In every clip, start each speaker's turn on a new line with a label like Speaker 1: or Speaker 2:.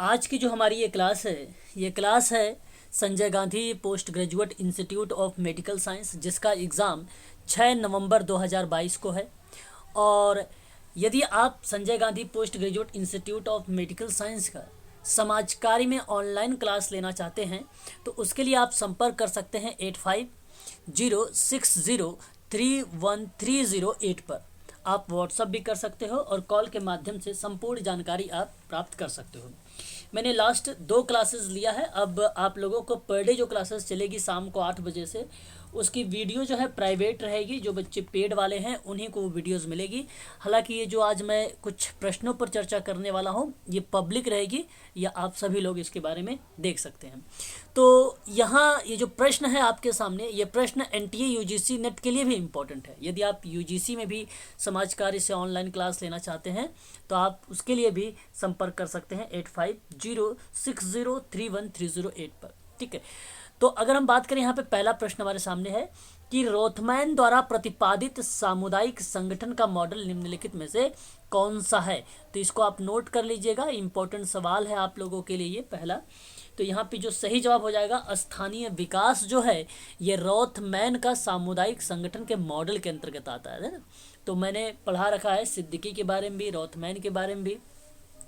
Speaker 1: आज की जो हमारी ये क्लास है Sanjay Gandhi post graduate institute of medical science, जिसका एग्ज़ाम 6 नवंबर 2022 को है। और यदि आप Sanjay Gandhi post graduate institute of medical science का समाज कार्य में ऑनलाइन क्लास लेना चाहते हैं तो उसके लिए आप संपर्क कर सकते हैं 8506031308 पर। आप व्हाट्सअप भी कर सकते हो और कॉल के माध्यम से संपूर्ण जानकारी आप प्राप्त कर सकते हो। मैंने लास्ट 2 क्लासेस लिया है। अब आप लोगों को पर डे जो क्लासेस चलेगी शाम को 8 बजे से, उसकी वीडियो जो है प्राइवेट रहेगी। जो बच्चे पेड वाले हैं उन्हीं को वो वीडियोस मिलेगी। हालांकि ये जो आज मैं कुछ प्रश्नों पर चर्चा करने वाला हूँ ये पब्लिक रहेगी, या आप सभी लोग इसके बारे में देख सकते हैं। तो यहाँ ये जो प्रश्न है आपके सामने, ये प्रश्न एनटीए यूजीसी नेट के लिए भी इम्पोर्टेंट है। यदि आप यूजीसी में भी समाज कार्य से ऑनलाइन क्लास लेना चाहते हैं तो आप उसके लिए भी संपर्क कर सकते हैं 8506031308 पर। ठीक है, तो अगर हम बात करें यहाँ पे पहला प्रश्न हमारे सामने है कि रोथमैन द्वारा प्रतिपादित सामुदायिक संगठन का मॉडल निम्नलिखित में से कौन सा है। तो इसको आप नोट कर लीजिएगा, इंपॉर्टेंट सवाल है आप लोगों के लिए ये पहला। तो यहाँ पे जो सही जवाब हो जाएगा स्थानीय विकास जो है ये रोथमैन का सामुदायिक संगठन के मॉडल के अंतर्गत आता है ना। तो मैंने पढ़ा रखा है सिद्दीकी के बारे में भी, रोथमैन के बारे में भी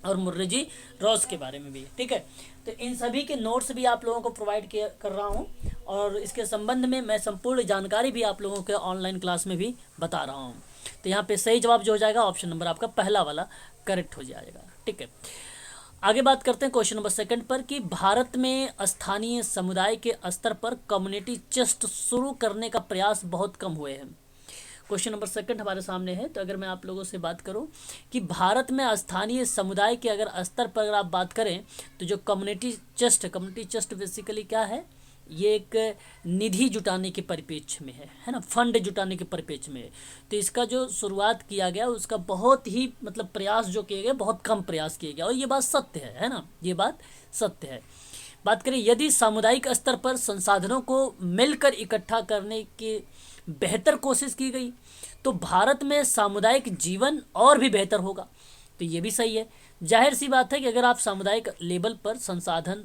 Speaker 1: और मुर्रेजी रॉस के बारे में भी। ठीक है, तो इन सभी के नोट्स भी आप लोगों को प्रोवाइड कर रहा हूँ और इसके संबंध में मैं संपूर्ण जानकारी भी आप लोगों के ऑनलाइन क्लास में भी बता रहा हूँ। तो यहाँ पे सही जवाब जो हो जाएगा ऑप्शन नंबर आपका पहला वाला करेक्ट हो जाएगा। ठीक है, आगे बात करते हैं क्वेश्चन नंबर 2 पर कि भारत में स्थानीय समुदाय के स्तर पर कम्युनिटी चेस्ट शुरू करने का प्रयास बहुत कम हुए हैं। क्वेश्चन नंबर 2 हमारे सामने है। तो अगर मैं आप लोगों से बात करूं कि भारत में स्थानीय समुदाय के अगर स्तर पर अगर आप बात करें तो जो कम्युनिटी चेस्ट बेसिकली क्या है, ये एक निधि जुटाने के परिप्रेक्ष्य में है ना, फंड जुटाने के परिप्रेक्ष्य में है। तो इसका जो शुरुआत किया गया उसका बहुत ही मतलब प्रयास जो किए गए बहुत कम प्रयास किए गया, और ये बात सत्य है ना, ये बात सत्य है। बात करें यदि सामुदायिक स्तर पर संसाधनों को मिलकर इकट्ठा करने की बेहतर कोशिश की गई तो भारत में सामुदायिक जीवन और भी बेहतर होगा। तो ये भी सही है। जाहिर सी बात है कि अगर आप सामुदायिक लेवल पर संसाधन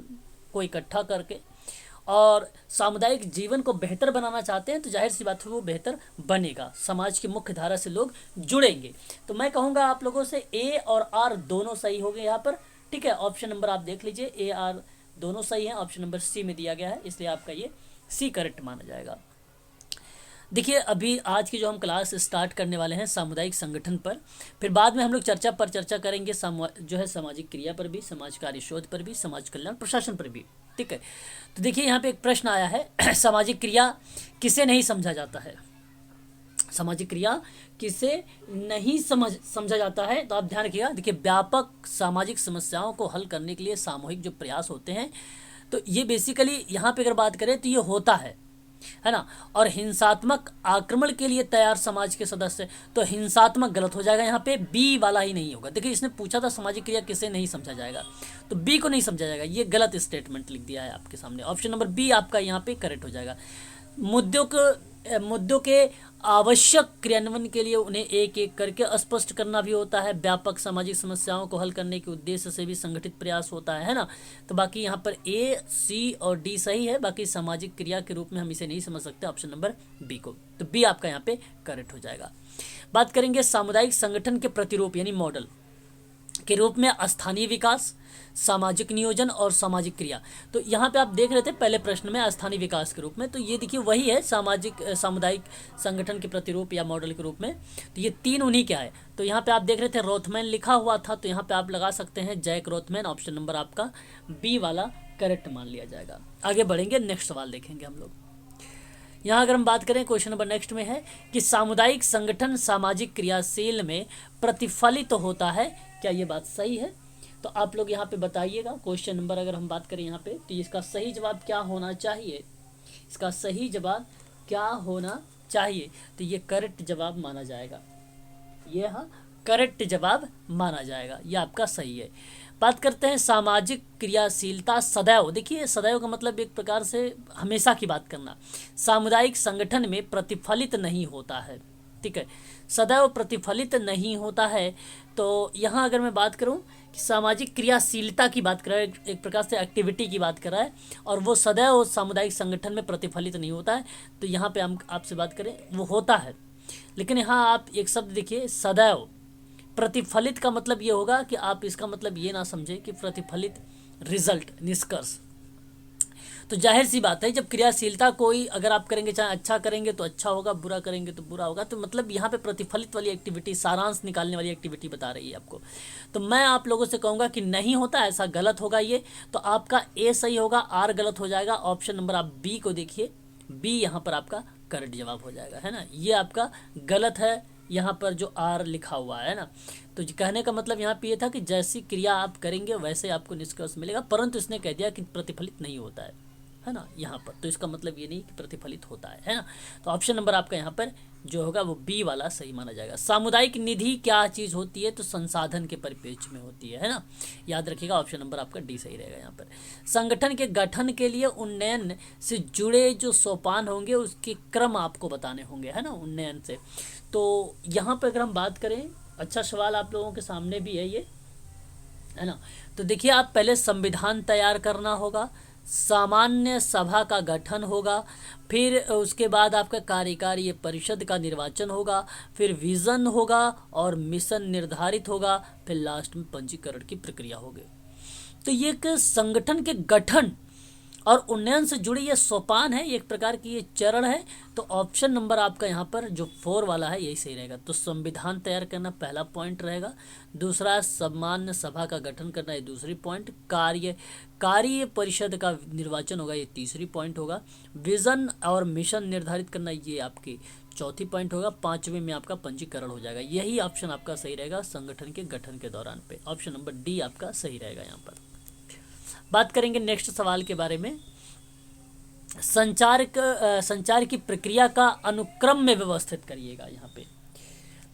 Speaker 1: को इकट्ठा करके और सामुदायिक जीवन को बेहतर बनाना चाहते हैं तो जाहिर सी बात है वो बेहतर बनेगा, समाज की मुख्य धारा से लोग जुड़ेंगे। तो मैं कहूँगा आप लोगों से ए और आर दोनों सही हो गए यहाँ पर। ठीक है, ऑप्शन नंबर आप देख लीजिए, ए आर दोनों सही हैं। ऑप्शन नंबर सी में दिया गया है, इसलिए आपका ये सी करेक्ट माना जाएगा। देखिए, अभी आज की जो हम क्लास स्टार्ट करने वाले हैं सामुदायिक संगठन पर, फिर बाद में हम लोग चर्चा करेंगे जो है सामाजिक क्रिया पर भी, समाज कार्य शोध पर भी, समाज कल्याण प्रशासन पर भी। ठीक है, तो देखिए यहाँ पे एक प्रश्न आया है सामाजिक क्रिया किसे नहीं समझा जाता है। सामाजिक क्रिया किसे नहीं समझा जाता है, तो आप ध्यान रखिएगा। देखिए, व्यापक सामाजिक समस्याओं को हल करने के लिए सामूहिक जो प्रयास होते हैं तो ये बेसिकली यहाँ पे अगर बात करें तो ये होता है ना। और हिंसात्मक आक्रमण के लिए तैयार समाज के सदस्य, तो हिंसात्मक गलत हो जाएगा, यहाँ पे बी वाला ही नहीं होगा। देखिए, इसने पूछा था सामाजिक क्रिया किसे नहीं समझा जाएगा, तो बी को नहीं समझा जाएगा, ये गलत स्टेटमेंट लिख दिया है आपके सामने। ऑप्शन नंबर बी आपका यहाँ पे करेक्ट हो जाएगा। मुद्दों के आवश्यक क्रियान्वयन के लिए उन्हें एक एक करके स्पष्ट करना भी होता है। व्यापक सामाजिक समस्याओं को हल करने के उद्देश्य से भी संगठित प्रयास होता है ना। तो बाकी यहाँ पर ए, सी और डी सही है, बाकी सामाजिक क्रिया के रूप में हम इसे नहीं समझ सकते ऑप्शन नंबर बी को। तो बी आपका यहाँ पे करेक्ट हो जाएगा। बात करेंगे सामुदायिक संगठन के प्रतिरूप यानी मॉडल के रूप में स्थानीय विकास, सामाजिक नियोजन और सामाजिक क्रिया। तो यहाँ पे आप देख रहे थे पहले प्रश्न में स्थानीय विकास के रूप में, तो ये देखिए वही है सामुदायिक संगठन के प्रतिरूप या मॉडल के रूप में। तो ये 3 उन्हीं क्या है। तो यहाँ पे आप देख रहे थे रोथमैन लिखा हुआ था, तो यहाँ पे आप लगा सकते हैं जैक रोथमैन। ऑप्शन नंबर आपका बी वाला करेक्ट मान लिया जाएगा। आगे बढ़ेंगे, नेक्स्ट सवाल देखेंगे हम लोग। यहाँ अगर हम बात करें क्वेश्चन नंबर नेक्स्ट में है कि सामुदायिक संगठन सामाजिक क्रियाशील में प्रतिफलित होता है, क्या ये बात सही है? तो आप लोग यहाँ पे बताइएगा। क्वेश्चन नंबर अगर हम बात करें यहाँ पे तो इसका सही जवाब क्या होना चाहिए, इसका सही जवाब क्या होना चाहिए? तो ये करेक्ट जवाब माना जाएगा, ये हाँ करेक्ट जवाब माना जाएगा, ये आपका सही है। बात करते हैं सामाजिक क्रियाशीलता सदैव। देखिए, सदैव का मतलब एक प्रकार से हमेशा की बात करना। सामुदायिक संगठन में प्रतिफलित नहीं होता है। ठीक है, सदैव प्रतिफलित नहीं होता है। तो यहाँ अगर मैं बात करूँ कि सामाजिक क्रियाशीलता की बात कर रहा है, एक प्रकार से एक्टिविटी की बात कर रहा है, और वो सदैव सामुदायिक संगठन में प्रतिफलित नहीं होता है। तो यहाँ पे हम आपसे बात करें वो होता है, लेकिन यहाँ आप एक शब्द देखिए सदैव। प्रतिफलित का मतलब ये होगा कि आप इसका मतलब ये ना समझें कि प्रतिफलित रिजल्ट, निष्कर्ष। तो जाहिर सी बात है, जब क्रियाशीलता कोई अगर आप करेंगे, चाहे अच्छा करेंगे तो अच्छा होगा, बुरा करेंगे तो बुरा होगा, तो मतलब यहाँ पे प्रतिफलित वाली एक्टिविटी, सारांश निकालने वाली एक्टिविटी बता रही है आपको। तो मैं आप लोगों से कहूँगा कि नहीं होता, ऐसा गलत होगा ये। तो आपका ए सही होगा, आर गलत हो जाएगा। ऑप्शन नंबर आप बी को देखिए, बी यहाँ पर आपका करेक्ट जवाब हो जाएगा, है ना। ये आपका गलत है, यहाँ पर जो आर लिखा हुआ है ना। तो कहने का मतलब यहाँ पे ये था कि जैसी क्रिया आप करेंगे वैसे आपको निष्कर्ष मिलेगा, परंतु इसने कह दिया कि प्रतिफलित नहीं होता है ना यहाँ पर। तो इसका मतलब ये नहीं कि प्रतिफलित होता है ना। तो ऑप्शन नंबर आपका यहाँ पर जो होगा वो बी वाला सही माना जाएगा। सामुदायिक निधि क्या चीज़ होती है? तो संसाधन के परिप्रेक्ष्य में होती है ना। याद रखिएगा, ऑप्शन नंबर आपका डी सही रहेगा यहाँ पर। संगठन के गठन के लिए उन्नयन से जुड़े जो सोपान होंगे उसके क्रम आपको बताने होंगे, है ना, उन्नयन से। तो यहाँ पर अगर हम बात करें, अच्छा सवाल आप लोगों के सामने भी है ये, है ना। तो देखिए, आप पहले संविधान तैयार करना होगा, सामान्य सभा का गठन होगा, फिर उसके बाद आपका कार्यकारी परिषद का निर्वाचन होगा, फिर विजन होगा और मिशन निर्धारित होगा, फिर लास्ट में पंजीकरण की प्रक्रिया होगी। तो ये एक संगठन के गठन और उन्नयन से जुड़ी ये सोपान है, एक प्रकार की ये चरण है। तो ऑप्शन नंबर आपका यहाँ पर जो 4 वाला है यही सही रहेगा। तो संविधान तैयार करना पहला पॉइंट रहेगा, दूसरा सामान्य सभा का गठन करना ये दूसरी पॉइंट, कार्य परिषद का निर्वाचन होगा ये तीसरी पॉइंट होगा, विजन और मिशन निर्धारित करना ये आपकी चौथी पॉइंट होगा, पांचवें में आपका पंजीकरण हो जाएगा। यही ऑप्शन आपका सही रहेगा संगठन के गठन के दौरान पे। ऑप्शन नंबर डी आपका सही रहेगा यहाँ पर। बात करेंगे नेक्स्ट सवाल के बारे में, संचार की प्रक्रिया का अनुक्रम में व्यवस्थित करिएगा यहाँ पे।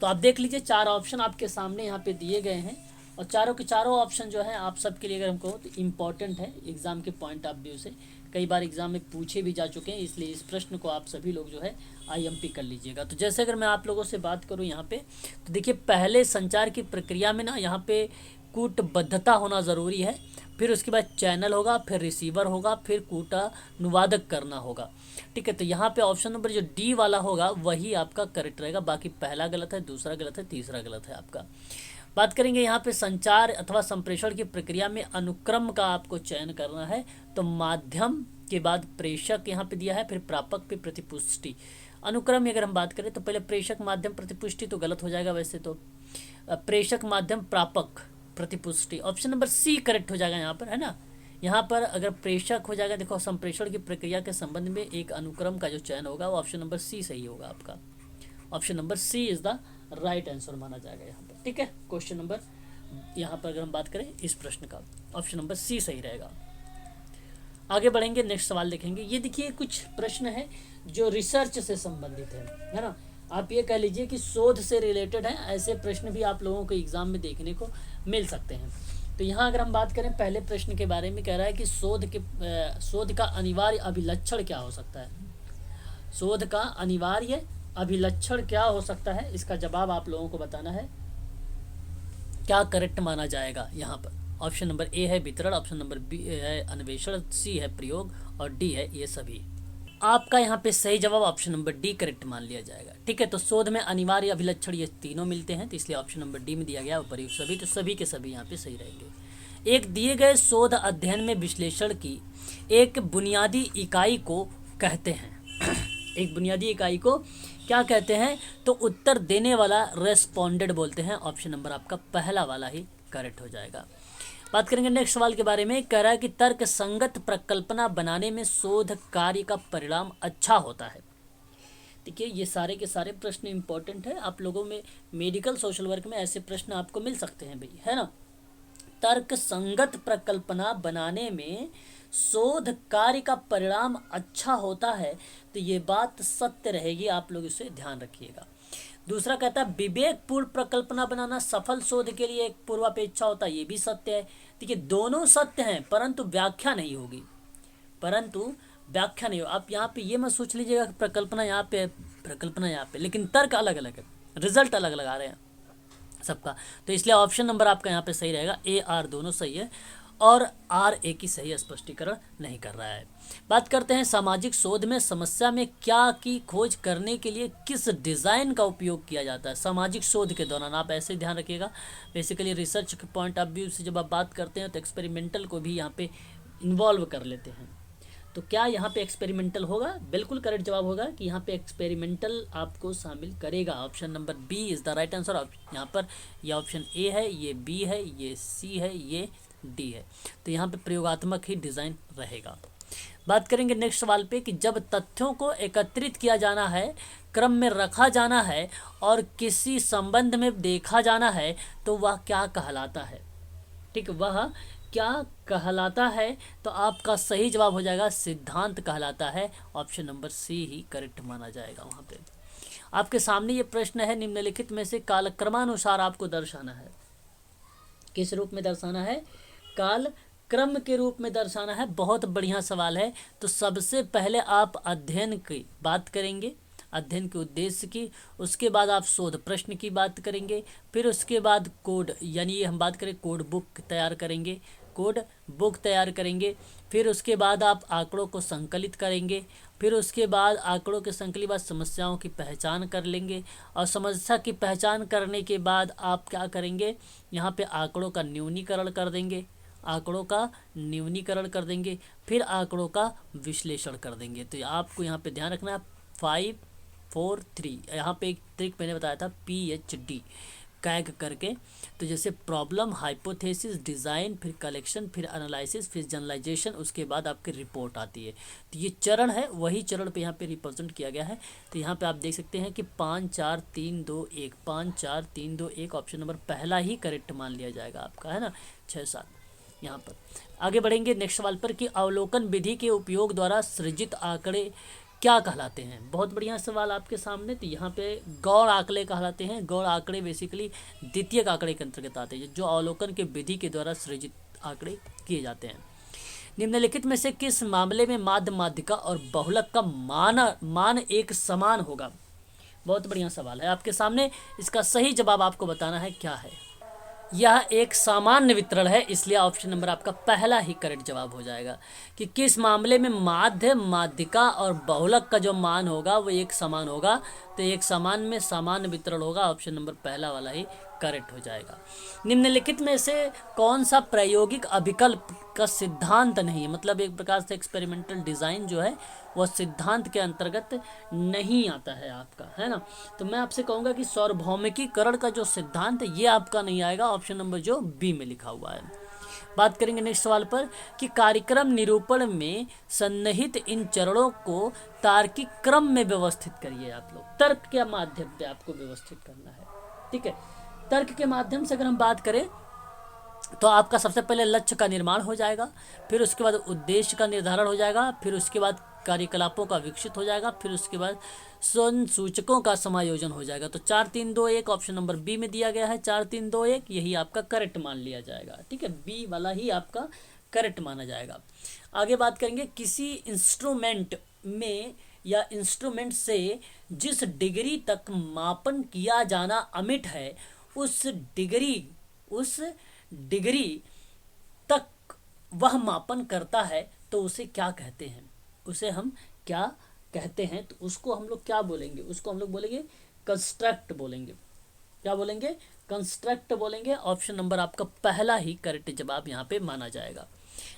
Speaker 1: तो आप देख लीजिए, 4 ऑप्शन आपके सामने यहाँ पे दिए गए हैं, और चारों के चारों ऑप्शन जो है आप सबके लिए अगर हम कहो तो इम्पॉर्टेंट है एग्जाम के पॉइंट ऑफ व्यू से। कई बार एग्जाम में पूछे भी जा चुके हैं, इसलिए इस प्रश्न को आप सभी लोग जो है IMP कर लीजिएगा। तो जैसे अगर मैं आप लोगों से बात करूँ यहाँ पे, तो देखिए पहले संचार की प्रक्रिया में ना यहाँ पे कूटबद्धता होना ज़रूरी है, फिर उसके बाद चैनल होगा, फिर रिसीवर होगा, फिर कूटानुवादक करना होगा। ठीक है, तो यहाँ पे ऑप्शन नंबर जो डी वाला होगा वही आपका करेक्ट रहेगा। बाकी पहला गलत है, दूसरा गलत है, तीसरा गलत है आपका। बात करेंगे यहाँ पे संचार अथवा संप्रेषण की प्रक्रिया में अनुक्रम का आपको चयन करना है। तो माध्यम के बाद प्रेषक यहाँ पे दिया है, फिर प्रापक, फिर प्रतिपुष्टि। अनुक्रम में अगर हम बात करें तो पहले प्रेषक, माध्यम, प्रतिपुष्टि तो गलत हो जाएगा वैसे तो। प्रेषक, माध्यम, प्रापक, प्रतिपुष्टि, ऑप्शन नंबर सी करेक्ट हो जाएगा यहाँ पर, है ना। यहाँ पर अगर प्रेषक हो जाएगा, देखो संप्रेषण की प्रक्रिया के संबंध में एक अनुक्रम का जो चयन होगा वो ऑप्शन नंबर सी सही होगा आपका। Option number C is the right answer माना जाएगा यहाँ पर। ठीक है, क्वेश्चन नंबर यहाँ पर अगर हम बात करें इस प्रश्न का, ऑप्शन नंबर सी सही रहेगा। आगे बढ़ेंगे, नेक्स्ट सवाल देखेंगे। ये देखिए कुछ प्रश्न है जो रिसर्च से संबंधित है ना। आप ये कह लीजिए कि शोध से रिलेटेड है, ऐसे प्रश्न भी आप लोगों को एग्जाम में देखने को मिल सकते हैं। तो यहाँ अगर हम बात करें पहले प्रश्न के बारे में, कह रहा है कि शोध का अनिवार्य अभिलक्षण क्या हो सकता है। शोध का अनिवार्य अभिलक्षण क्या हो सकता है, इसका जवाब आप लोगों को बताना है। क्या करेक्ट माना जाएगा यहाँ पर? ऑप्शन नंबर ए है वितरण, ऑप्शन नंबर बी है अन्वेषण, सी है प्रयोग और डी है ये सभी। आपका यहाँ पे सही जवाब ऑप्शन नंबर डी करेक्ट मान लिया जाएगा। ठीक है, तो शोध में अनिवार्य अभिलक्षण ये तीनों मिलते हैं, तो इसलिए ऑप्शन नंबर डी में दिया गया प्रयोग सभी, तो सभी के सभी यहाँ पे सही रहेंगे। एक दिए गए शोध अध्ययन में विश्लेषण की एक बुनियादी इकाई को कहते हैं एक बुनियादी इकाई को क्या कहते हैं? तो उत्तर देने वाला रेस्पोंडेंट बोलते हैं। ऑप्शन नंबर आपका पहला वाला ही करेक्ट हो जाएगा। बात करेंगे नेक्स्ट सवाल के बारे में। कह रहा है कि तर्क संगत प्रकल्पना बनाने में शोध कार्य का परिणाम अच्छा होता है। देखिए ये सारे के सारे प्रश्न इंपॉर्टेंट है, आप लोगों में मेडिकल सोशल वर्क में ऐसे प्रश्न आपको मिल सकते हैं भाई, है ना। तर्क संगत प्रकल्पना बनाने में शोध कार्य का परिणाम अच्छा होता है, तो ये बात सत्य रहेगी, आप लोग इसे ध्यान रखिएगा। दूसरा कहता है विवेकपूर्ण प्रकल्पना बनाना सफल शोध के लिए एक पूर्वापेक्षा होता है, ये भी सत्य है। देखिए दोनों सत्य हैं, परंतु व्याख्या नहीं होगी, परंतु व्याख्या नहीं हो। आप यहाँ पे ये मत सोच लीजिएगा कि प्रकल्पना यहाँ पे है, प्रकल्पना यहाँ पे, लेकिन तर्क अलग अलग है, रिजल्ट अलग अलग आ रहे हैं सबका। तो इसलिए ऑप्शन नंबर आपका यहाँ पे सही रहेगा, ए आर दोनों सही है और आर ए की सही स्पष्टीकरण नहीं कर रहा है। बात करते हैं सामाजिक शोध में समस्या में क्या की खोज करने के लिए किस डिज़ाइन का उपयोग किया जाता है। सामाजिक शोध के दौरान आप ऐसे ध्यान रखिएगा, बेसिकली रिसर्च के पॉइंट ऑफ व्यू से जब आप बात करते हैं तो एक्सपेरिमेंटल को भी यहाँ पे इन्वॉल्व कर लेते हैं। तो क्या यहाँ पे एक्सपेरिमेंटल होगा? बिल्कुल करेक्ट जवाब होगा कि यहाँ पे एक्सपेरिमेंटल आपको शामिल करेगा। Option number B is the right answer. यहाँ पर यह ऑप्शन ए है, ये बी है, ये सी है, ये डी है। तो यहाँ पे प्रयोगात्मक ही डिज़ाइन रहेगा। बात करेंगे नेक्स्ट सवाल पे कि जब तथ्यों को एकत्रित किया जाना है, क्रम में रखा जाना है और किसी संबंध में देखा जाना है तो वह क्या कहलाता है। ठीक, वह क्या कहलाता है? तो आपका सही जवाब हो जाएगा सिद्धांत कहलाता है। ऑप्शन नंबर सी ही करेक्ट माना जाएगा। वहाँ पे आपके सामने ये प्रश्न है, निम्नलिखित में से कालक्रमानुसार आपको दर्शाना है। किस रूप में दर्शाना है? काल क्रम के रूप में दर्शाना है। बहुत बढ़िया सवाल है। तो सबसे पहले आप अध्ययन की बात करेंगे, अध्ययन के उद्देश्य की, उसके बाद आप शोध प्रश्न की बात करेंगे, फिर उसके बाद कोड, यानी हम बात करें कोड बुक तैयार करेंगे, कोड बुक तैयार करेंगे, फिर उसके बाद आप आंकड़ों को संकलित करेंगे, फिर उसके बाद आंकड़ों के संकलित बाद समस्याओं की पहचान कर लेंगे और समस्या की पहचान करने के बाद आप क्या करेंगे, यहाँ पे आंकड़ों का न्यूनीकरण कर देंगे, आंकड़ों का न्यूनीकरण कर देंगे, फिर आंकड़ों का विश्लेषण कर देंगे। तो आपको यहाँ पे ध्यान रखना है 5 4 3, यहाँ पे एक ट्रिक मैंने बताया था PhD कैग करके। तो जैसे प्रॉब्लम, हाइपोथेसिस, डिज़ाइन, फिर कलेक्शन, फिर एनालिसिस, फिर जनरलाइजेशन, उसके बाद आपकी रिपोर्ट आती है। तो ये चरण है, वही चरण पे यहाँ पे रिप्रेजेंट किया गया है। तो यहाँ पे आप देख सकते हैं कि 5 4 3 2 1, 5 4 3 2 1 ऑप्शन नंबर पहला ही करेक्ट मान लिया जाएगा आपका, है ना। 6 7 यहाँ पर आगे बढ़ेंगे नेक्स्ट सवाल पर कि अवलोकन विधि के उपयोग द्वारा सृजित आंकड़े क्या कहलाते हैं। बहुत बढ़िया सवाल आपके सामने। तो यहाँ पे गौड़ आंकड़े कहलाते हैं। गौड़ आंकड़े बेसिकली द्वितीयक आंकड़े के अंतर्गत आते हैं, जो अवलोकन के विधि के द्वारा सृजित आंकड़े किए जाते हैं। निम्नलिखित में से किस मामले में माध्य, माध्यिका और बहुलक का मान एक समान होगा। बहुत बढ़िया सवाल है आपके सामने। इसका सही जवाब आपको बताना है क्या है। यह एक सामान्य वितरण है, इसलिए ऑप्शन नंबर आपका पहला ही करेक्ट जवाब हो जाएगा कि किस मामले में माध्य, माध्यिका और बहुलक का जो मान होगा वो एक समान होगा। तो एक समान में सामान्य वितरण होगा। ऑप्शन नंबर पहला वाला ही करेक्ट हो जाएगा। निम्नलिखित में से कौन सा प्रायोगिक अभिकल्प का सिद्धांत नहीं है, मतलब एक प्रकार से एक्सपेरिमेंटल डिज़ाइन जो है वह सिद्धांत के अंतर्गत नहीं आता है आपका, है ना। तो मैं आपसे कहूँगा कि सार्वभौमिकीकरण का जो सिद्धांत है ये आपका नहीं आएगा। ऑप्शन नंबर जो बी में लिखा हुआ है। बात करेंगे नेक्स्ट सवाल पर कि कार्यक्रम निरूपण में सन्निहित इन चरणों को तार्किक क्रम में व्यवस्थित करिए। आप लोग तर्क के माध्यम से आपको व्यवस्थित करना है, ठीक है। तर्क के माध्यम से अगर हम बात करें तो आपका सबसे पहले लक्ष्य का निर्माण हो जाएगा, फिर उसके बाद उद्देश्य का निर्धारण हो जाएगा, फिर उसके बाद कार्यकलापों का विकसित हो जाएगा, फिर उसके बाद स्वयं सूचकों का समायोजन हो जाएगा। तो 4 3 2 1 ऑप्शन नंबर बी में दिया गया है। 4 3 2 1 यही आपका करेक्ट मान लिया जाएगा, ठीक है। बी वाला ही आपका करेक्ट माना जाएगा। आगे बात करेंगे किसी इंस्ट्रूमेंट में या इंस्ट्रूमेंट से जिस डिग्री तक मापन किया जाना अमिट है उस डिग्री तक वह मापन करता है तो उसे क्या कहते हैं। उसे हम क्या कहते हैं? तो उसको हम लोग क्या बोलेंगे? उसको हम लोग बोलेंगे कंस्ट्रक्ट बोलेंगे। क्या बोलेंगे? कंस्ट्रक्ट बोलेंगे। ऑप्शन नंबर आपका पहला ही करेक्ट जवाब यहाँ पे माना जाएगा।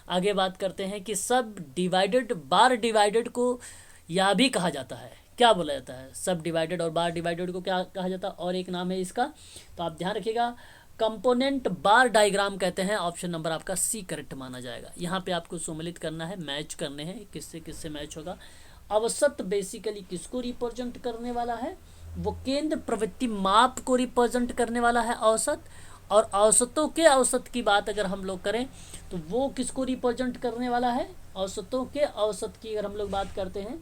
Speaker 1: आगे बात करते हैं कि सब डिवाइडेड बार डिवाइडेड को यह भी कहा जाता है। क्या बोला जाता है? सब डिवाइडेड और बार डिवाइडेड को क्या कहा जाता है? और एक नाम है इसका, तो आप ध्यान रखिएगा, कंपोनेंट बार डायग्राम कहते हैं। ऑप्शन नंबर आपका सी करेक्ट माना जाएगा। यहाँ पे आपको सम्मिलित करना है, मैच करने हैं, किससे किससे मैच होगा। अवसत बेसिकली किसको रिप्रेजेंट करने वाला है? वो केंद्र प्रवृत्ति माप को रिप्रेजेंट करने वाला है औसत। और औसतों के औसत की बात अगर हम लोग करें तो वो किसको रिप्रेजेंट करने वाला है? औसतों के औसत की अगर हम लोग बात करते हैं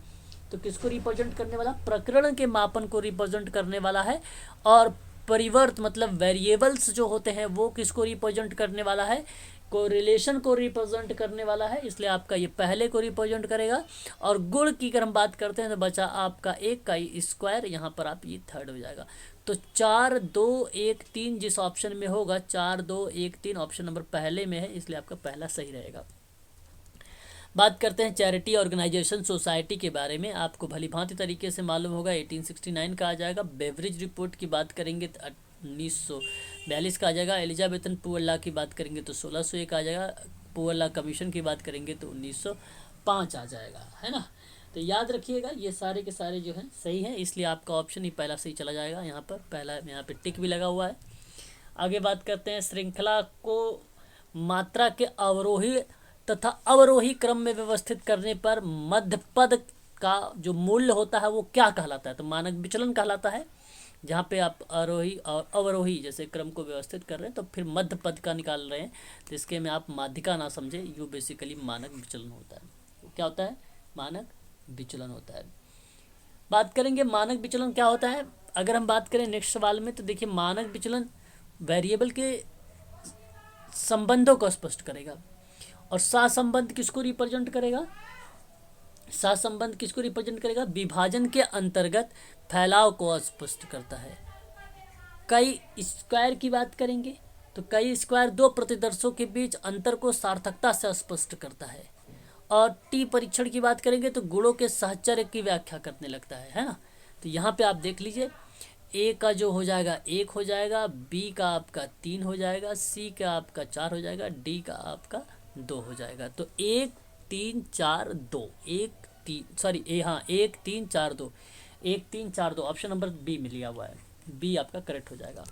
Speaker 1: तो किसको रिप्रेजेंट करने वाला? प्रकरण के मापन को रिप्रेजेंट करने वाला है। और परिवर्त मतलब वेरिएबल्स जो होते हैं वो किसको रिप्रेजेंट करने वाला है? कोरिलेशन को रिप्रेजेंट करने वाला है, इसलिए आपका ये पहले को रिप्रेजेंट करेगा। और गुण की अगर हम बात करते हैं तो बचा आपका 1 का स्क्वायर, यहाँ पर आप ये थर्ड हो जाएगा। तो 4 2 1 3 जिस ऑप्शन में होगा 4 2 1 3 ऑप्शन नंबर पहले में है, इसलिए आपका पहला सही रहेगा। बात करते हैं चैरिटी ऑर्गेनाइजेशन सोसाइटी के बारे में, आपको भली भांति तरीके से मालूम होगा 1869 का आ जाएगा। बेवरेज रिपोर्ट की बात करेंगे तो 1942 का आ जाएगा। एलिजाबेथन पुअर लॉ की बात करेंगे तो 1601 आ जाएगा। पुअर लॉ कमीशन की बात करेंगे तो 1905 आ जाएगा, है ना। तो याद रखिएगा ये सारे के सारे जो हैं सही हैं, इसलिए आपका ऑप्शन ही पहला सही चला जाएगा। यहाँ पर पहला, यहाँ पे टिक भी लगा हुआ है। आगे बात करते हैं श्रृंखला को मात्रा के अवरोही तथा अवरोही क्रम में व्यवस्थित करने पर मध्य पद का जो मूल्य होता है वो क्या कहलाता है, तो मानक विचलन कहलाता है। जहाँ पे आप आरोही और अवरोही जैसे क्रम को व्यवस्थित कर रहे हैं तो फिर मध्य पद का निकाल रहे हैं, तो इसके में आप माध्यिका ना समझे, यो बेसिकली मानक विचलन होता है। क्या होता है? मानक विचलन होता है। बात करेंगे मानक विचलन क्या होता है। अगर हम बात करें नेक्स्ट सवाल में, तो देखिए मानक विचलन वेरिएबल के संबंधों को स्पष्ट करेगा। और सहसंबंध किसको रिप्रेजेंट करेगा? सहसंबंध किसको रिप्रेजेंट करेगा? विभाजन के अंतर्गत फैलाव को स्पष्ट करता है। कई स्क्वायर की बात करेंगे तो कई स्क्वायर दो प्रतिदर्शों के बीच अंतर को सार्थकता से स्पष्ट करता है। और टी परीक्षण की बात करेंगे तो गुणों के साहचर्य की व्याख्या करने लगता है ना। तो यहाँ पे आप देख लीजिए, ए का जो हो जाएगा 1 हो जाएगा, बी का आपका 3 हो जाएगा, सी का आपका 4 हो जाएगा, डी का आपका 2 हो जाएगा। तो 1 3 4 2 1 3 सॉरी 1 3 4 2 1 3 4 2 ऑप्शन नंबर बी में लिया हुआ है, बी आपका करेक्ट हो जाएगा।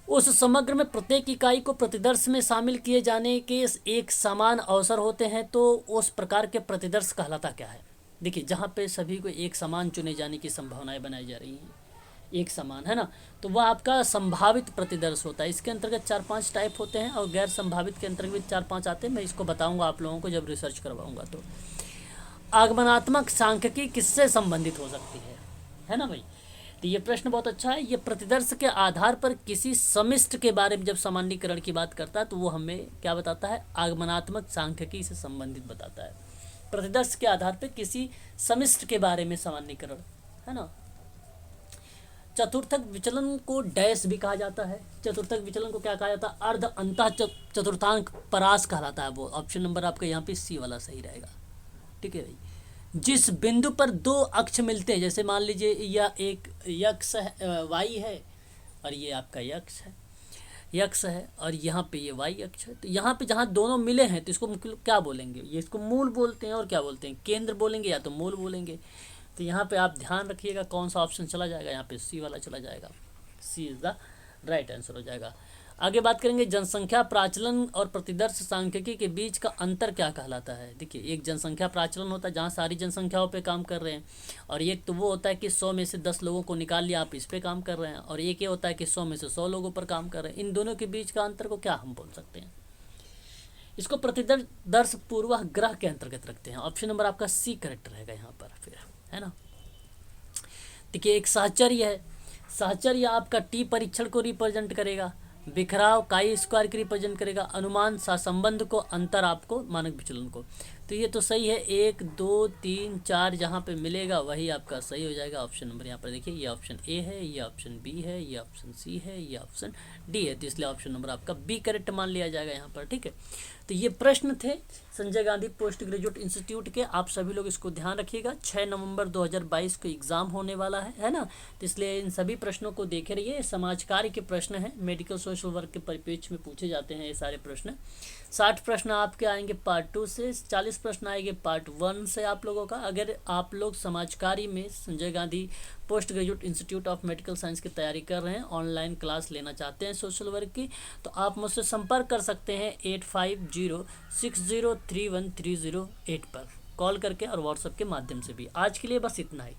Speaker 1: उस समग्र में प्रत्येक इकाई को प्रतिदर्श में शामिल किए जाने के एक समान अवसर होते हैं, तो उस प्रकार के प्रतिदर्श कहलाता क्या है? देखिए जहाँ पे सभी को एक समान चुने जाने की संभावनाएं बनाई जा रही हैं, एक समान, है ना, तो वह आपका संभावित प्रतिदर्श होता है। इसके अंतर्गत 4-5 टाइप होते हैं और गैर संभावित के अंतर्गत 4-5 आते हैं। मैं इसको बताऊंगा आप लोगों को जब रिसर्च करवाऊंगा। तो आगमनात्मक सांख्यिकी किससे संबंधित हो सकती है ना भाई। तो ये प्रश्न बहुत अच्छा है। ये प्रतिदर्श के आधार पर किसी समिष्ट के बारे में जब सामान्यीकरण की बात करता है तो वो हमें क्या बताता है? आगमनात्मक सांख्यिकी से संबंधित बताता है। प्रतिदर्श के आधार पर किसी समिष्ट के बारे में सामान्यीकरण, है ना। चतुर्थक विचलन को डैश भी कहा जाता है। चतुर्थक विचलन को क्या कहा जाता है? अर्ध अंतः चतुर्थांक परास कहलाता है वो। ऑप्शन नंबर आपका यहाँ पे सी वाला सही रहेगा, ठीक है भाई। जिस बिंदु पर दो अक्ष मिलते हैं, जैसे मान लीजिए यह एक यक्ष है, वाई है, और ये आपका यक्ष है और यहाँ पे ये वाई अक्ष है। तो यहाँ पे जहाँ दोनों मिले हैं तो इसको क्या बोलेंगे? ये इसको मूल बोलते हैं और क्या बोलते हैं? केंद्र बोलेंगे या तो मूल बोलेंगे। तो यहाँ पे आप ध्यान रखिएगा कौन सा ऑप्शन चला जाएगा, यहाँ पे सी वाला चला जाएगा। सी इज द राइट आंसर हो जाएगा। आगे बात करेंगे जनसंख्या प्राचलन और प्रतिदर्श सांख्यिकी के बीच का अंतर क्या कहलाता है। देखिए एक जनसंख्या प्राचलन होता है जहाँ सारी जनसंख्याओं पे काम कर रहे हैं, और एक तो वो होता है कि 100 में से 10 लोगों को निकाल लिया, आप इस पे काम कर रहे हैं, और एक ये होता है कि 100 में से 100 लोगों पर काम कर रहे हैं। इन दोनों के बीच का अंतर को क्या हम बोल सकते हैं? इसको प्रतिदर्श पूर्वाग्रह के अंतर्गत रखते हैं। ऑप्शन नंबर आपका सी करेक्ट रहेगा यहाँ पर फिर, है ना। देखिए एक साहचर्य है, साहचर्य आपका टी परीक्षण को रिप्रेजेंट करेगा, बिखराव काई स्क्वायर की रिप्रेजेंट करेगा, अनुमान सहसंबंध को, अंतर आपको मानक विचलन को। तो ये तो सही है। 1 2 3 4 जहाँ पे मिलेगा वही आपका सही हो जाएगा। ऑप्शन नंबर यहाँ पर देखिए, ये ऑप्शन ए है, ये ऑप्शन बी है, ये ऑप्शन सी है, ये ऑप्शन डी है। तो इसलिए ऑप्शन नंबर आपका बी करेक्ट मान लिया जाएगा यहाँ पर, ठीक है। तो ये प्रश्न थे Sanjay Gandhi post graduate institute के। आप सभी लोग इसको ध्यान रखिएगा। 6 नवंबर 2022 को एग्ज़ाम होने वाला है ना। तो इसलिए इन सभी प्रश्नों को देखे रहिए। समाज कार्य के प्रश्न हैं, मेडिकल सोशल वर्क के परिप्रेक्ष्य में पूछे जाते हैं ये सारे प्रश्न। 60 प्रश्न आपके आएंगे पार्ट 2 से, 40 प्रश्न आएंगे पार्ट 1 से आप लोगों का। अगर आप लोग समाज कार्य में Sanjay Gandhi post graduate institute of medical science की तैयारी कर रहे हैं, ऑनलाइन क्लास लेना चाहते हैं सोशल वर्क की, तो आप मुझसे संपर्क कर सकते हैं 8506031308 पर कॉल करके और व्हाट्सएप के माध्यम से भी। आज के लिए बस इतना ही।